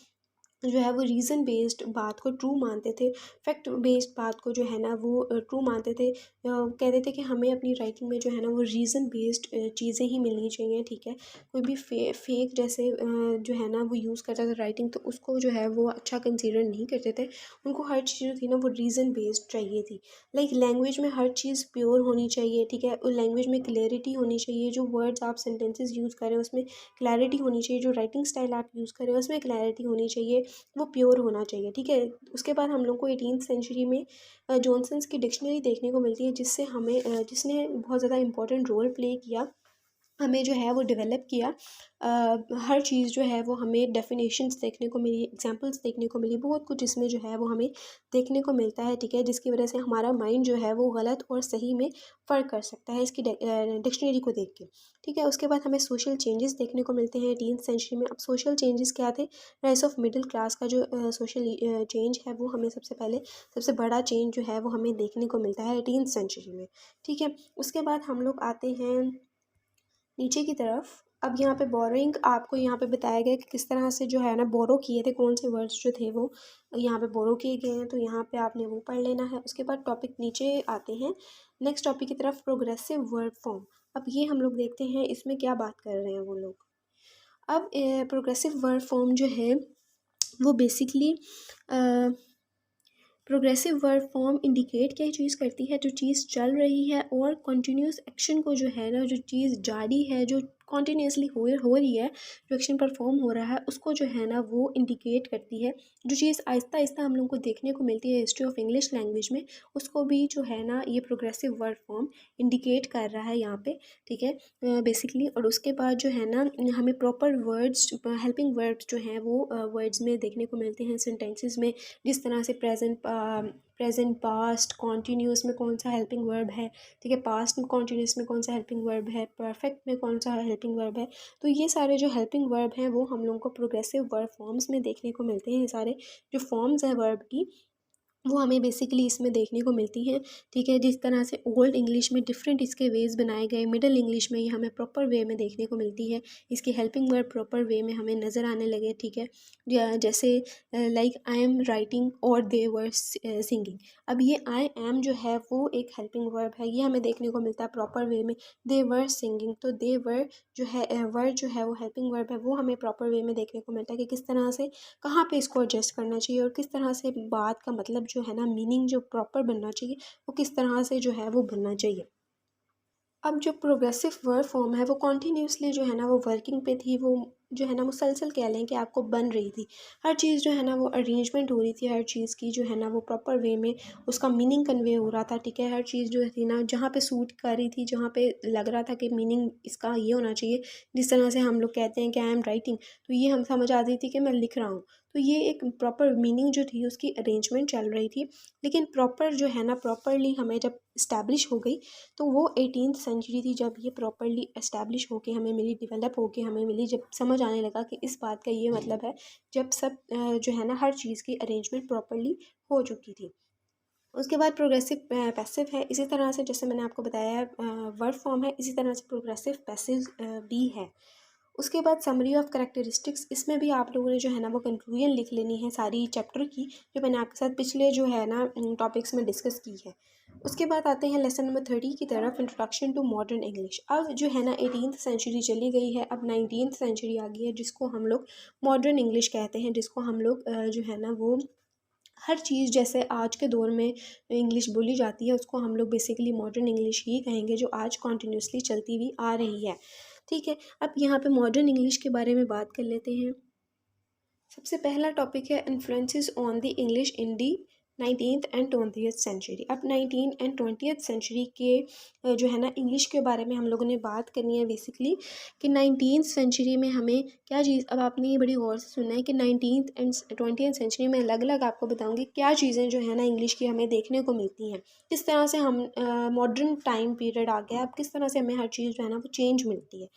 A: जो है वो रीज़न बेस्ड बात को ट्रू मानते थे, फैक्ट बेस्ड बात को जो है ना वो ट्रू मानते थे। कहते थे कि हमें अपनी राइटिंग में जो है ना वो रीज़न बेस्ड चीज़ें ही मिलनी चाहिए। ठीक है, कोई भी फेक जैसे जो है ना वो यूज़ करता था राइटिंग, तो उसको जो है वो अच्छा कंसीडर नहीं करते थे। उनको हर चीज़ जो थी ना वो रीज़न बेस्ड चाहिए थी। लाइक लैंग्वेज में हर चीज़ प्योर होनी चाहिए। ठीक है, लैंग्वेज में क्लैरिटी होनी चाहिए, जो वर्ड्स आप सेंटेंसेस यूज़ करें उसमें क्लैरिटी होनी चाहिए, जो राइटिंग स्टाइल आप यूज़ करें उसमें क्लैरिटी होनी चाहिए, वो प्योर होना चाहिए। ठीक है, उसके बाद हम लोग को 18th सेंचुरी में जॉनसन्स की डिक्शनरी देखने को मिलती है, जिससे हमें जिसने बहुत ज़्यादा इंपॉर्टेंट रोल प्ले किया, हमें जो है वो डेवलप किया। हर चीज़ जो है वो हमें डेफिनेशंस देखने को मिली, एग्जांपल्स देखने को मिली, बहुत कुछ इसमें जो है वो हमें देखने को मिलता है। ठीक है, जिसकी वजह से हमारा माइंड जो है वो गलत और सही में फ़र्क कर सकता है इसकी डिक्शनरी को देख के। ठीक है, उसके बाद हमें सोशल चेंजेस देखने को मिलते हैं 18th सेंचुरी में। अब सोशल चेंजेस क्या थे? राइज ऑफ मिडिल क्लास का जो सोशल चेंज है वो हमें सबसे बड़ा चेंज जो है वो हमें देखने को मिलता है 18th सेंचुरी में। ठीक है, उसके बाद हम लोग आते हैं नीचे की तरफ। अब यहाँ पे बोरोइंग आपको यहाँ पे बताया गया कि किस तरह से जो है ना बोरो किए थे, कौन से वर्ड्स जो थे वो यहाँ पे बोरो किए गए हैं, तो यहाँ पे आपने वो पढ़ लेना है। उसके बाद टॉपिक नीचे आते हैं नेक्स्ट टॉपिक की तरफ, प्रोग्रेसिव वर्ड फॉर्म। अब ये हम लोग देखते हैं इसमें क्या बात कर रहे हैं वो लोग। अब प्रोग्रेसिव वर्ड फॉर्म जो है वो basically progressive verb form indicate क्या चीज़ करती है, जो चीज़ चल रही है और कंटिन्यूस एक्शन को जो है ना, जो चीज़ जारी है, जो कॉन्टीन्यूसली हो रही है, जो एक्शन परफॉर्म हो रहा है, उसको जो है ना वो इंडिकेट करती है। जो चीज़ आहिस्ता आहिस्ता हम लोग को देखने को मिलती है हिस्ट्री ऑफ इंग्लिश लैंग्वेज में, उसको भी जो है ना ये प्रोग्रेसिव वर्ब फॉर्म इंडिकेट कर रहा है यहाँ पे, ठीक है, बेसिकली। और उसके बाद जो है ना हमें प्रॉपर वर्ड्स, हेल्पिंग वर्ड्स जो हैं वो वर्ड्स में देखने को मिलते हैं सेंटेंसेस में। जिस तरह से प्रेजेंट, पास्ट, कॉन्टीन्यूस में कौन सा हेल्पिंग वर्ब है, ठीक है, पास्ट में कॉन्टीन्यूस में कौन सा हेल्पिंग वर्ब है, परफेक्ट में कौन सा हेल्पिंग वर्ब है। तो ये सारे जो हेल्पिंग वर्ब हैं वो हम लोगों को प्रोग्रेसिव वर्ब फॉर्म्स में देखने को मिलते हैं। ये सारे जो फॉर्म्स हैं वर्ब की वो हमें बेसिकली इसमें देखने को मिलती हैं, ठीक है। जिस तरह से ओल्ड इंग्लिश में डिफरेंट इसके वेज बनाए गए, मिडल इंग्लिश में ये हमें प्रॉपर वे में देखने को मिलती है, इसकी हेल्पिंग वर्ब प्रॉपर वे में हमें नज़र आने लगे, ठीक है। जैसे लाइक आई एम राइटिंग और दे वर सिंगिंग। अब ये आई एम जो है वो एक हेल्पिंग वर्ब है, ये हमें देखने को मिलता है प्रॉपर वे में। दे वर सिंगिंग, तो दे वर जो है वर्ड जो है वो हेल्पिंग वर्ब है, वो हमें प्रॉपर वे में देखने को मिलता है कि किस तरह से, कहाँ पे इसको एडजस्ट करना चाहिए और किस तरह से बात का मतलब जो है ना, मीनिंग जो प्रॉपर बनना चाहिए वो किस तरह से जो है वो बनना चाहिए। अब जो प्रोग्रेसिव वर्ब फॉर्म है वो कॉन्टीन्यूसली जो है ना वो वर्किंग पे थी, वो जो है ना मुसलसल कह लें कि आपको बन रही थी। हर चीज़ जो है ना वो अरेंजमेंट हो रही थी, हर चीज़ की जो है ना वो प्रॉपर वे में उसका मीनिंग कन्वे हो रहा था, ठीक है। हर चीज़ जो थी ना जहाँ पे सूट कर रही थी, जहाँ पे लग रहा था कि मीनिंग इसका ये होना चाहिए, जिस तरह से हम लोग कहते हैं कि आई एम राइटिंग, तो ये हम समझ आती थी कि मैं लिख रहा हूँ। तो ये एक प्रॉपर मीनिंग जो थी उसकी अरेंजमेंट चल रही थी। लेकिन प्रॉपर जो है ना प्रॉपरली हमें जब इस्टेब्लिश हो गई, तो वो 18th सेंचुरी थी जब ये प्रॉपरली एस्टैब्लिश होके हमें मिली, डेवलप होके हमें मिली, जब समझ आने लगा कि इस बात का ये मतलब है, जब सब जो है ना हर चीज़ की अरेंजमेंट प्रॉपरली हो चुकी थी। उसके बाद प्रोग्रेसिव पैसिव है, इसी तरह से जैसे मैंने आपको बताया वर्ब फॉर्म है, इसी तरह से प्रोग्रेसिव पैसिव भी है। उसके बाद समरी ऑफ करेक्टरिस्टिक्स, इसमें भी आप लोगों ने जो है ना वो कंक्लूजन लिख लेनी है सारी चैप्टर की, जो मैंने आपके साथ पिछले जो है ना टॉपिक्स में डिस्कस की है। उसके बाद आते हैं लेसन नंबर 30 की तरफ, इंट्रोडक्शन टू मॉडर्न इंग्लिश। अब जो है ना 18th सेंचुरी चली गई है, अब 19th सेंचुरी आ गई है, जिसको हम लोग मॉडर्न इंग्लिश कहते हैं, जिसको हम लोग जो है ना वो हर चीज़ जैसे आज के दौर में इंग्लिश बोली जाती है, उसको हम लोग बेसिकली मॉडर्न इंग्लिश ही कहेंगे, जो आज कॉन्टीन्यूसली चलती हुई आ रही है, ठीक है। अब यहाँ पे मॉडर्न इंग्लिश के बारे में बात कर लेते हैं। सबसे पहला टॉपिक है influences on the English in the 19th and 20th century. अब 19 एंड 20th सेंचुरी के जो है ना इंग्लिश के बारे में हम लोगों ने बात करनी है बेसिकली, कि 19th सेंचुरी में हमें क्या चीज़, अब आपने ये बड़ी गौर से सुनना है कि 19th एंड 20th सेंचुरी में अलग अलग आपको बताऊंगी क्या चीज़ें जो है ना इंग्लिश की हमें देखने को मिलती हैं, किस तरह से हम मॉडर्न टाइम पीरियड आ गया, अब किस तरह से हमें हर चीज़ जो है ना वो चेंज मिलती है।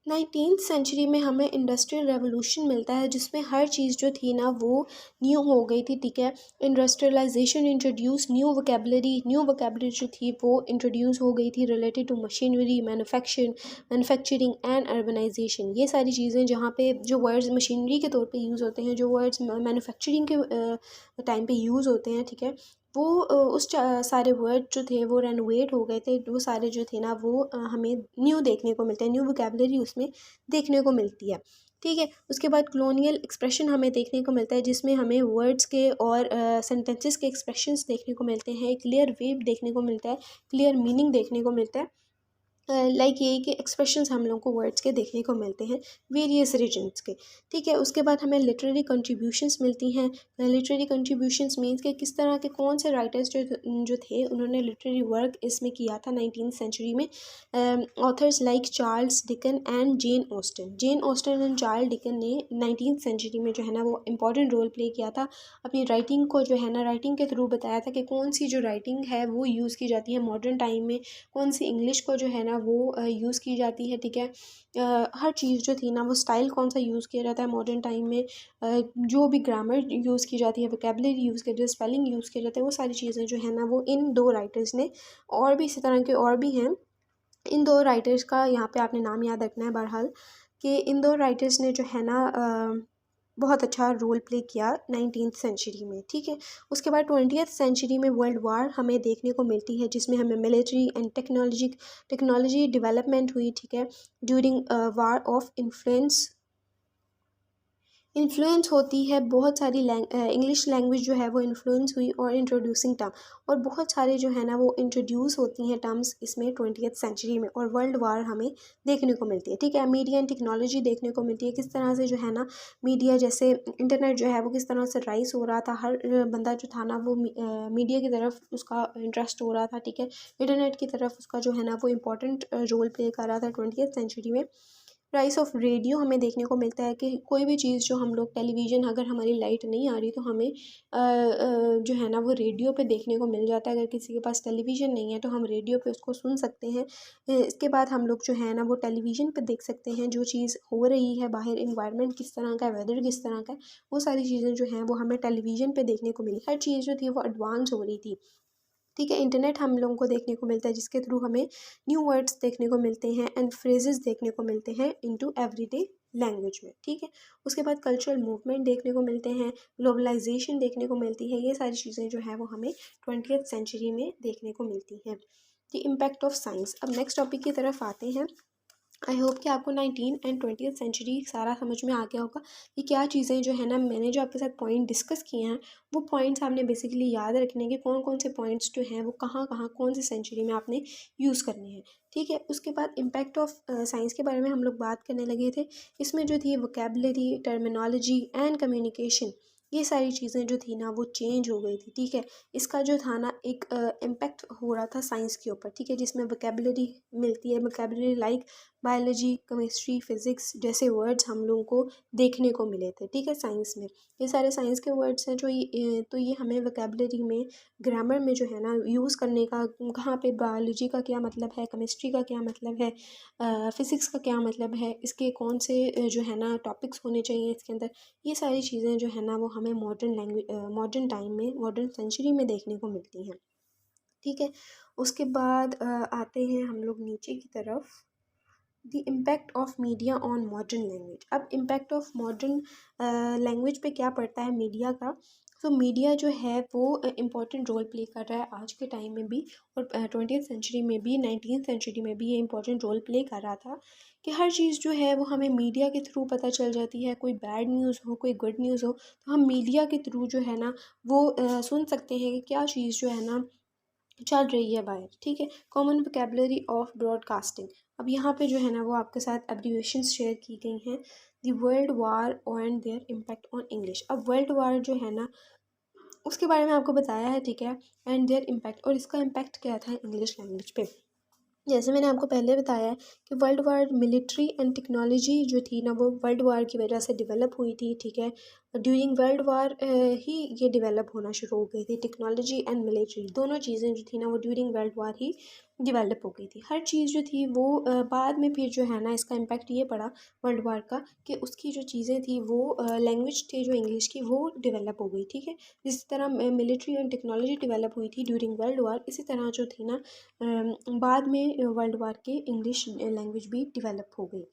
A: 19th सेंचुरी में हमें इंडस्ट्रियल रेवोल्यूशन मिलता है, जिसमें हर चीज़ जो थी ना वो न्यू हो गई थी, ठीक है। इंडस्ट्रियलाइजेशन इंट्रोड्यूस, न्यू वोकेबलरी जो थी वो इंट्रोड्यूस हो गई थी related to machinery, manufacturing and urbanisation. ये सारी चीज़ें जहाँ पे जो वर्ड्स मशीनरी के तौर पे यूज़ होते हैं, जो वर्ड्स मैन्युफैक्चरिंग के टाइम पे यूज़ होते हैं, ठीक है, वो सारे वर्ड जो थे वो रेनोवेट हो गए थे, वो सारे जो थे ना वो हमें न्यू देखने को मिलते हैं, न्यू वोकेबलरी उसमें देखने को मिलती है, ठीक है। उसके बाद कॉलोनियल एक्सप्रेशन हमें देखने को मिलता है, जिसमें हमें वर्ड्स के और सेंटेंसेस के एक्सप्रेशंस देखने को मिलते हैं, क्लियर वे देखने को मिलता है, क्लियर मीनिंग देखने को मिलता है। लाइक यही कि एक्सप्रेशंस हम लोग को वर्ड्स के देखने को मिलते हैं वेरियस रीजन्स के, ठीक है। उसके बाद हमें लिटरेरी कंट्रीब्यूशंस मिलती हैं। लिटरेरी कंट्रीब्यूशंस मीन्स कि किस तरह के कौन से राइटर्स जो थे उन्होंने लिटरेरी वर्क इसमें किया था 19th सेंचुरी में। Authors like Charles Dickens and Jane Austen and Charles Dickens ने 19th सेंचुरी में जो है ना वो इम्पॉर्टेंट रोल प्ले किया था, अपनी राइटिंग को जो है ना राइटिंग के थ्रू बताया था कि कौन सी जो राइटिंग है वो यूज़ की जाती है मॉडर्न टाइम में, कौन सी इंग्लिश को जो है ना वो यूज़ की जाती है, ठीक है। हर चीज़ जो थी ना वो स्टाइल कौन सा यूज़ किया जाता है मॉडर्न टाइम में, जो भी ग्रामर यूज़ की जाती है, वोकेबलरी यूज़ की जाती है, स्पेलिंग यूज़ किया जाता है, वो सारी चीज़ें जो है ना वो इन दो राइटर्स ने, और भी इसी तरह के और भी हैं, इन दो राइटर्स का यहाँ पे आपने नाम याद रखना है बहरहाल, कि इन दो राइटर्स ने जो है ना बहुत अच्छा रोल प्ले किया 19th सेंचुरी में, ठीक है। उसके बाद 20th सेंचुरी में वर्ल्ड वार हमें देखने को मिलती है, जिसमें हमें मिलिट्री एंड टेक्नोलॉजी डेवलपमेंट हुई, ठीक है, during war of influence influence होती है बहुत सारी इंग्लिश लैंग्वेज जो है वो इन्फ्लुएंस हुई और इंट्रोड्यूसिंग टर्म, और बहुत सारे जो है ना वो इंट्रोड्यूस होती हैं टर्म्स इसमें 20th सेंचुरी में, और वर्ल्ड वार हमें देखने को मिलती है। ठीक है, मीडिया एंड टेक्नोलॉजी देखने को मिलती है, किस तरह से जो है ना मीडिया, जैसे इंटरनेट जो है वो किस तरह से राइज हो रहा था, हर बंदा जो था ना वो मीडिया की तरफ उसका इंटरेस्ट हो रहा था। ठीक है, इंटरनेट की तरफ उसका जो है ना वो इम्पोर्टेंट रोल प्ले कर रहा था 20th सेंचुरी में। राइस ऑफ रेडियो हमें देखने को मिलता है कि कोई भी चीज़ जो हम लोग टेलीविज़न, अगर हमारी लाइट नहीं आ रही तो हमें जो है ना वो रेडियो पे देखने को मिल जाता है। अगर किसी के पास टेलीविज़न नहीं है तो हम रेडियो पे उसको सुन सकते हैं। इसके बाद हम लोग जो है ना वो टेलीविज़न पे देख सकते हैं जो चीज़ हो रही है बाहर, इन्वायरमेंट किस तरह का है, वेदर किस तरह का है, वो सारी चीज़ें जो हैं वो हमें टेलीविज़न पे देखने को मिली। हर चीज़ जो थी वो एडवांस हो रही थी। ठीक है, इंटरनेट हम लोगों को देखने को मिलता है जिसके थ्रू हमें न्यू वर्ड्स देखने को मिलते हैं एंड फ्रेजेस देखने को मिलते हैं इनटू एवरीडे लैंग्वेज में। ठीक है, उसके बाद कल्चरल मूवमेंट देखने को मिलते हैं, ग्लोबलाइजेशन देखने को मिलती है, ये सारी चीज़ें जो है वो हमें 20th सेंचुरी में देखने को मिलती हैं। The impact of science. अब नेक्स्ट टॉपिक की तरफ आते हैं। आई होप कि आपको 19 एंड 20th सेंचुरी सारा समझ में आ गया होगा कि क्या चीज़ें जो है ना, मैंने जो आपके साथ पॉइंट डिस्कस किए हैं वो पॉइंट्स आपने बेसिकली याद रखने के, कौन कौन से पॉइंट्स जो हैं वो कहाँ कहाँ कौन सी सेंचुरी में आपने यूज़ करने हैं। ठीक है, उसके बाद इम्पैक्ट ऑफ साइंस के बारे में हम लोग बात करने लगे थे। इसमें जो थी वोकेबलरी, टर्मिनोलॉजी एंड कम्युनिकेशन, ये सारी चीज़ें जो थी ना वो चेंज हो गई थी। ठीक है, इसका जो था ना एक इम्पैक्ट हो रहा था साइंस के ऊपर। ठीक है, जिसमें वोकेबलरी मिलती है, vocabulary like biology, chemistry, physics जैसे वर्ड्स हम लोगों को देखने को मिले थे। ठीक है, साइंस में ये सारे साइंस के वर्ड्स हैं जो तो ये हमें वोकेबलरी में, ग्रामर में जो है ना यूज़ करने का, कहाँ पे बायोलॉजी का क्या मतलब है, केमिस्ट्री का क्या मतलब है, फिज़िक्स का क्या मतलब है, इसके कौन से जो है ना टॉपिक्स होने चाहिए इसके अंदर, ये सारी चीज़ें जो है ना वो हमें मॉडर्न लैंग्वेज, मॉडर्न टाइम में, मॉडर्न सेंचुरी में देखने को मिलती हैं। ठीक है, उसके बाद आते हैं हम लोग नीचे की तरफ। The impact of media on modern language. अब इम्पैक्ट ऑफ मॉडर्न लैंग्वेज पे क्या पड़ता है मीडिया का। तो मीडिया जो है वो इम्पॉर्टेंट रोल प्ले कर रहा है आज के टाइम में भी, और 20th सेंचुरी में भी, 19th सेंचुरी में भी ये इम्पॉर्टेंट रोल प्ले कर रहा था कि हर चीज़ जो है वो हमें मीडिया के थ्रू पता चल जाती है। कोई बैड न्यूज़ हो, कोई गुड न्यूज़ हो, तो हम मीडिया के थ्रू जो है ना वो सुन सकते हैं कि क्या चीज़ जो है ना चल रही है बाहर। ठीक है, कॉमन वोकेबलरी ऑफ ब्रॉडकास्टिंग। अब यहाँ पे जो है ना वो आपके साथ एब्रीविएशंस शेयर की गई हैं। The world war and there impact on English. अब वर्ल्ड वार जो है ना उसके बारे में आपको बताया है। ठीक है, एंड देयर इम्पैक्ट, और इसका इम्पैक्ट क्या था इंग्लिश लैंग्वेज पे। जैसे मैंने आपको पहले बताया है कि world war military and technology जो थी ना वो वर्ल्ड वार की वजह से डेवलप हुई थी। ठीक है, ड्यूरिंग वर्ल्ड वार ही ये डेवलप होना शुरू हो गई थी। टेक्नोलॉजी एंड मिलिट्री दोनों चीज़ें जो थी ना वो ड्यूरिंग वर्ल्ड वार ही डेवलप हो गई थी। हर चीज़ जो थी वो बाद में फिर जो है ना इसका इम्पैक्ट ये पड़ा वर्ल्ड वार का कि उसकी जो चीज़ें थी वो लैंग्वेज थी जो इंग्लिश की वो डेवलप हो गई। ठीक है, जिस तरह मिलिट्री एंड टेक्नोलॉजी डेवलप हुई थी ड्यूरिंग वर्ल्ड वार, इसी तरह जो थी ना बाद में वर्ल्ड वार के इंग्लिश लैंग्वेज भी डेवलप हो गई।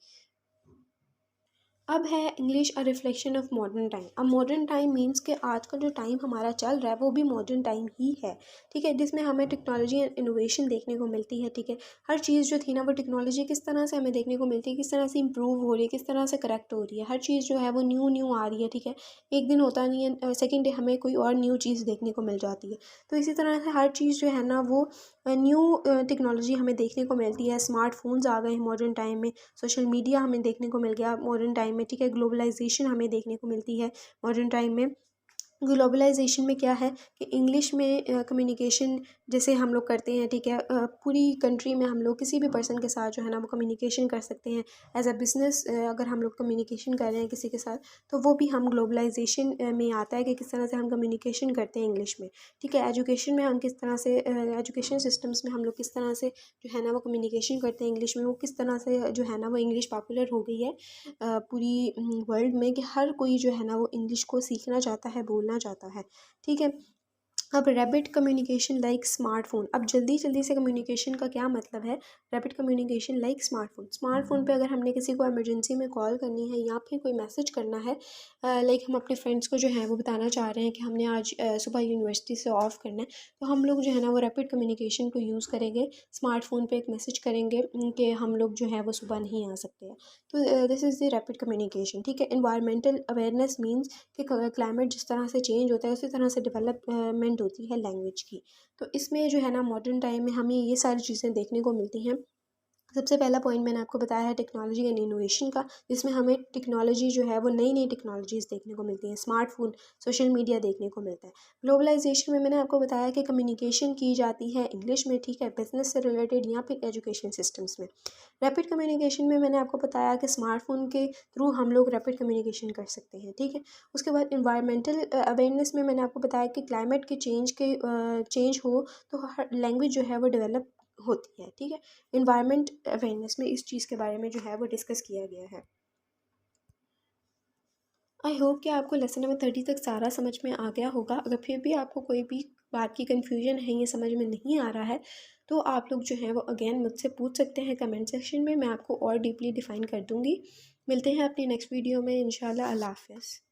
A: अब है English a reflection of modern time. अब मॉडर्न टाइम मीन्स कि आज का जो टाइम हमारा चल रहा है वो भी मॉडर्न टाइम ही है। ठीक है, जिसमें हमें टेक्नोलॉजी एंड इनोवेशन देखने को मिलती है। ठीक है, हर चीज़ जो थी ना वो टेक्नोलॉजी किस तरह से हमें देखने को मिलती है, किस तरह से इम्प्रूव हो रही है, किस तरह से करेक्ट हो रही है। हर चीज़ जो है वो न्यू न्यू आ रही है। ठीक है, एक दिन होता नहीं है, सेकेंड डे हमें कोई और न्यू चीज़ देखने को मिल जाती है। तो इसी तरह से हर चीज़ जो है ना वो न्यू टेक्नोलॉजी हमें देखने को मिलती है। स्मार्टफोन्स आ गए हैं मॉडर्न टाइम में, सोशल मीडिया हमें देखने को मिल गया मॉडर्न टाइम में। ठीक है, ग्लोबलाइजेशन हमें देखने को मिलती है मॉडर्न टाइम में। ग्लोबलाइजेशन में क्या है कि इंग्लिश में कम्युनिकेशन जैसे हम लोग करते हैं। ठीक है, पूरी कंट्री में हम लोग किसी भी पर्सन के साथ जो है ना वो कम्युनिकेशन कर सकते हैं। एज अ बिज़नेस अगर हम लोग कम्युनिकेशन कर रहे हैं किसी के साथ, तो वो भी हम ग्लोबलाइजेशन में आता है कि किस तरह से हम कम्युनिकेशन करते हैं इंग्लिश में। ठीक है, एजुकेशन में हम किस तरह से, एजुकेशन सिस्टम्स में हम लोग किस तरह से जो है ना वो कम्युनिकेशन करते हैं इंग्लिश में, वो किस तरह से जो है ना वो इंग्लिश पॉपुलर हो गई है पूरी वर्ल्ड में, कि हर कोई जो है ना वो इंग्लिश को सीखना चाहता है, बोलना चाहता है। ठीक है, अब रैपिड कम्युनिकेशन लाइक स्मार्टफ़ोन, अब जल्दी जल्दी से कम्युनिकेशन का क्या मतलब है। रैपिड कम्युनिकेशन लाइक स्मार्टफ़ोन पे अगर हमने किसी को इमरजेंसी में कॉल करनी है या फिर कोई मैसेज करना है, लाइक हम अपने फ्रेंड्स को जो है वो बताना चाह रहे हैं कि हमने आज सुबह यूनिवर्सिटी से ऑफ़ करना है, तो हम लोग जो है ना वो रैपिड कम्युनिकेशन को यूज़ करेंगे। स्मार्टफ़ोन पे एक मैसेज करेंगे कि हम लोग जो है वो सुबह नहीं आ सकते हैं। तो this is the rapid communication, ठीक है। एनवायरमेंटल अवेयरनेस मीन्स कि क्लाइमेट जिस तरह से चेंज होता है उसी तरह से डेवलपमेंट होती है लैंग्वेज की। तो इसमें जो है ना मॉडर्न टाइम में हमें ये सारी चीज़ें देखने को मिलती हैं। सबसे पहला पॉइंट मैंने आपको बताया है टेक्नोलॉजी एंड इनोवेशन का, जिसमें हमें टेक्नोलॉजी जो है वो नई नई टेक्नोलॉजीज़ देखने को मिलती हैं, स्मार्टफोन, सोशल मीडिया देखने को मिलता है। ग्लोबलाइजेशन में मैंने आपको बताया कि कम्युनिकेशन की जाती है इंग्लिश में, ठीक है, बिजनेस से रिलेटेड या फिर एजुकेशन सिस्टम्स में। रैपिड कम्युनिकेशन में मैंने आपको बताया कि स्मार्टफोन के थ्रू हम लोग रैपिड कम्युनिकेशन कर सकते हैं, ठीक है। उसके बाद इन्वायरमेंटल अवेयरनेस में मैंने आपको बताया कि क्लाइमेट के चेंज हो तो हर लैंग्वेज जो है वो डेवलप होती है, ठीक है। इन्वायरमेंट अवेयरनेस में इस चीज़ के बारे में जो है वो डिस्कस किया गया है। आई होप कि आपको लेसन नंबर 30 तक सारा समझ में आ गया होगा। अगर फिर भी आपको कोई भी बात की कन्फ्यूजन है, ये समझ में नहीं आ रहा है, तो आप लोग जो हैं वो अगेन मुझसे पूछ सकते हैं कमेंट सेक्शन में, मैं आपको और डीपली डिफ़ाइन कर दूँगी। मिलते हैं अपनी नेक्स्ट वीडियो में इंशाल्लाह। अल्लाह हाफ़िज़।